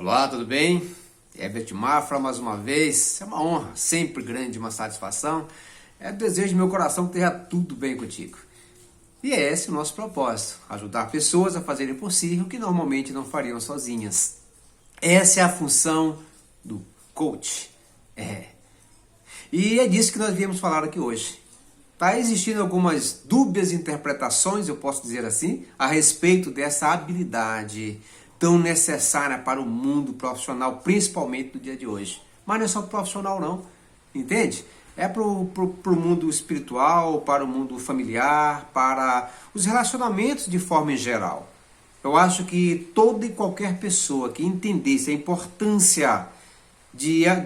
Olá, tudo bem? Herbert Mafra mais uma vez. É uma honra, sempre grande, uma satisfação. É o desejo do meu coração que esteja tudo bem contigo. E é esse o nosso propósito, ajudar pessoas a fazerem por si o que normalmente não fariam sozinhas. Essa é a função do coach. E é disso que nós viemos falar aqui hoje. Está existindo algumas dúbias interpretações, eu posso dizer assim, a respeito dessa habilidade tão necessária para o mundo profissional, principalmente no dia de hoje. Mas não é só profissional não, entende? É para o mundo espiritual, para o mundo familiar, para os relacionamentos de forma em geral. Eu acho que toda e qualquer pessoa que entendesse a importância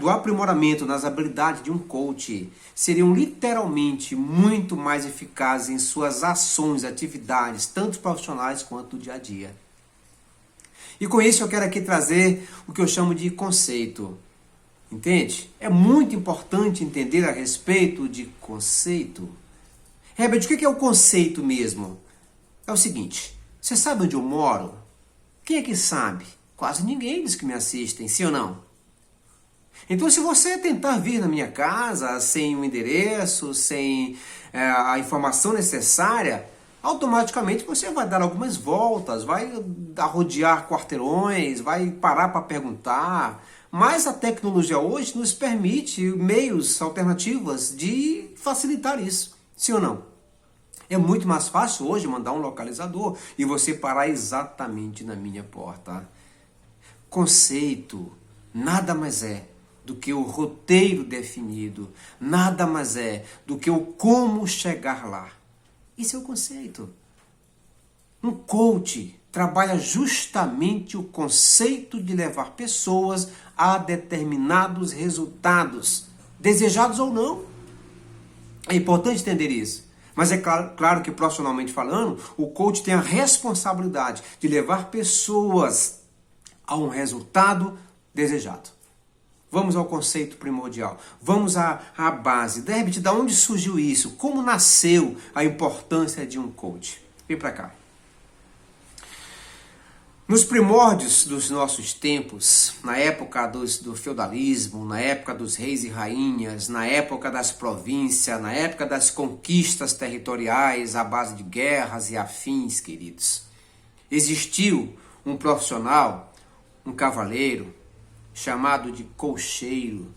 do aprimoramento nas habilidades de um coach seriam literalmente muito mais eficazes em suas ações, atividades, tanto profissionais quanto do dia a dia. E com isso eu quero aqui trazer o que eu chamo de conceito. Entende? É muito importante entender a respeito de conceito. Herbert, o que é o conceito mesmo? É o seguinte, você sabe onde eu moro? Quem é que sabe? Quase ninguém dos que me assistem, sim ou não? Então, se você tentar vir na minha casa sem um endereço, sem a informação necessária, automaticamente você vai dar algumas voltas, vai rodear quarteirões, vai parar para perguntar. Mas a tecnologia hoje nos permite meios, alternativas de facilitar isso, sim ou não? É muito mais fácil hoje mandar um localizador e você parar exatamente na minha porta. Conceito nada mais é do que o roteiro definido, nada mais é do que o como chegar lá. Isso é o conceito. Um coach trabalha justamente o conceito de levar pessoas a determinados resultados, desejados ou não. É importante entender isso. Mas é claro que profissionalmente falando, o coach tem a responsabilidade de levar pessoas a um resultado desejado. Vamos ao conceito primordial. Vamos à base. Herbert, de onde surgiu isso? Como nasceu a importância de um coach? Vem para cá. Nos primórdios dos nossos tempos, na época do feudalismo, na época dos reis e rainhas, na época das províncias, na época das conquistas territoriais à base de guerras e afins, queridos, existiu um profissional, um cavaleiro, chamado de cocheiro.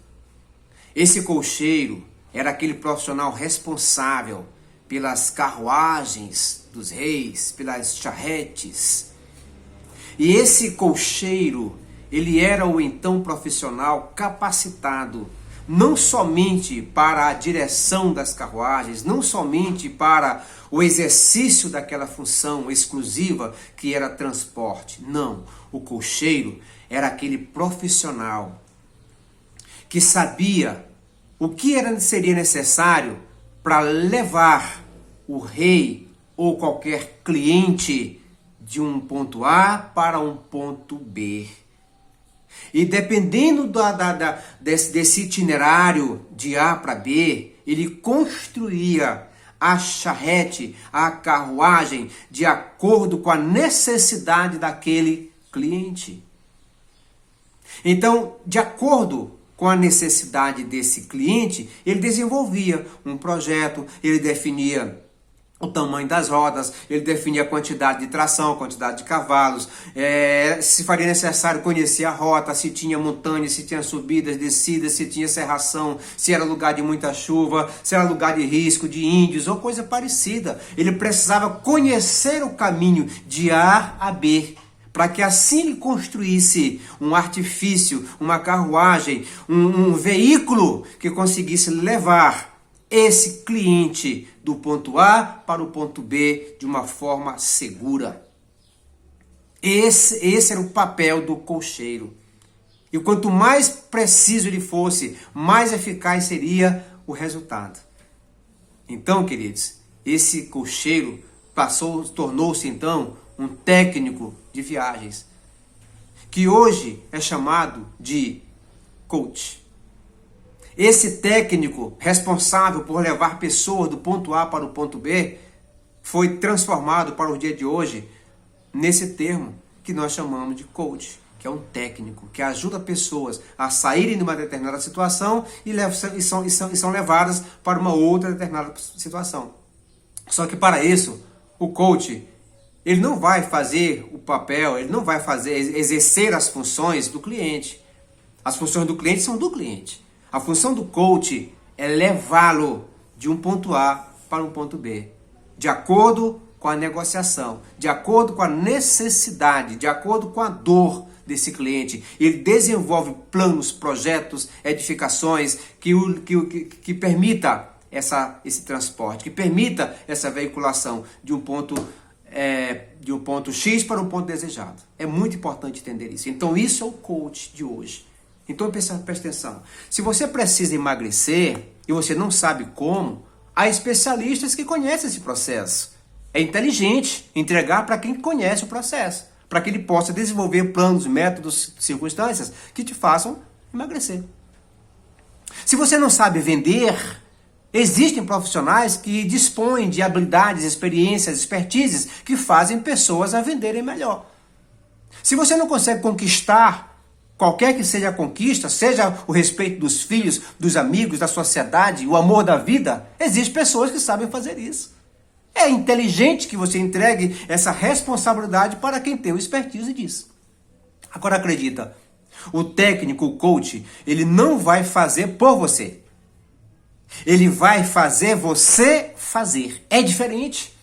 Esse cocheiro era aquele profissional responsável pelas carruagens dos reis, pelas charretes. E esse cocheiro, ele era o então profissional capacitado, não somente para a direção das carruagens, não somente para o exercício daquela função exclusiva que era transporte. Não, o cocheiro era aquele profissional que sabia o que seria necessário para levar o rei ou qualquer cliente de um ponto A para um ponto B. E dependendo desse itinerário de A para B, ele construía a charrete, a carruagem, de acordo com a necessidade daquele cliente. Então, de acordo com a necessidade desse cliente, ele desenvolvia um projeto, ele definia o tamanho das rodas, ele definia a quantidade de tração, a quantidade de cavalos, se faria necessário conhecer a rota, se tinha montanhas, se tinha subidas, descidas, se tinha serração, se era lugar de muita chuva, se era lugar de risco, de índios ou coisa parecida. Ele precisava conhecer o caminho de A a B, para que assim ele construísse um artifício, uma carruagem, um veículo que conseguisse levar esse cliente do ponto A para o ponto B de uma forma segura. Esse era o papel do cocheiro. E quanto mais preciso ele fosse, mais eficaz seria o resultado. Então, queridos, esse cocheiro tornou-se então um técnico de viagens, que hoje é chamado de coach. Esse técnico responsável por levar pessoas do ponto A para o ponto B foi transformado para o dia de hoje nesse termo que nós chamamos de coach. que é um técnico, que ajuda pessoas a saírem de uma determinada situação e são levadas para uma outra determinada situação. Só que para isso, o coach, ele não vai fazer o papel, ele não vai exercer as funções do cliente. As funções do cliente são do cliente. A função do coach é levá-lo de um ponto A para um ponto B, de acordo com a negociação, de acordo com a necessidade, de acordo com a dor desse cliente. Ele desenvolve planos, projetos, edificações que permita esse transporte, que permita essa veiculação de um ponto X para um ponto desejado. É muito importante entender isso. Então isso é o coach de hoje. Então presta atenção. Se você precisa emagrecer e você não sabe como, há especialistas que conhecem esse processo. É inteligente entregar para quem conhece o processo, para que ele possa desenvolver planos, métodos, circunstâncias que te façam emagrecer. Se você não sabe vender, existem profissionais que dispõem de habilidades, experiências, expertises que fazem pessoas a venderem melhor. Se você não consegue conquistar qualquer que seja a conquista, seja o respeito dos filhos, dos amigos, da sociedade, o amor da vida, existem pessoas que sabem fazer isso. É inteligente que você entregue essa responsabilidade para quem tem o expertise disso. Agora acredita, o técnico, o coach, ele não vai fazer por você. Ele vai fazer você fazer. É diferente.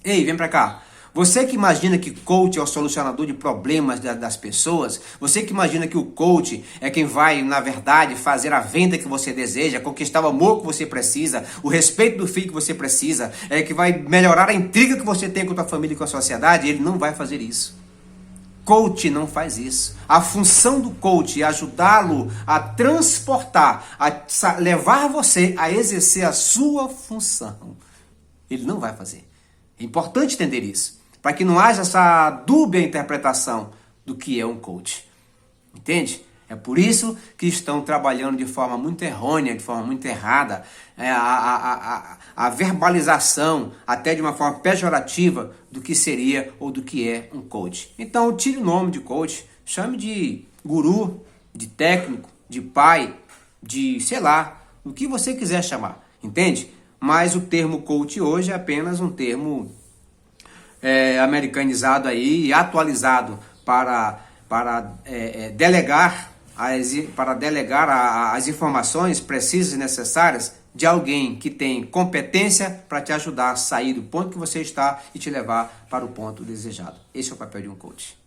Ei, vem pra cá. Você que imagina que coach é o solucionador de problemas das pessoas, você que imagina que o coach é quem vai, na verdade, fazer a venda que você deseja, conquistar o amor que você precisa, o respeito do filho que você precisa, é que vai melhorar a intriga que você tem com a sua família e com a sociedade, ele não vai fazer isso. Coach não faz isso. A função do coach é ajudá-lo a transportar, a levar você a exercer a sua função. Ele não vai fazer. É importante entender isso, para que não haja essa dúbia interpretação do que é um coach. Entende? É por isso que estão trabalhando de forma muito errônea, de forma muito errada, a verbalização, até de uma forma pejorativa, do que seria ou do que é um coach. Então, tire o nome de coach, chame de guru, de técnico, de pai, de, sei lá, o que você quiser chamar. Entende? Mas o termo coach hoje é apenas um termo americanizado aí, atualizado para delegar as informações precisas e necessárias de alguém que tem competência para te ajudar a sair do ponto que você está e te levar para o ponto desejado. Esse é o papel de um coach.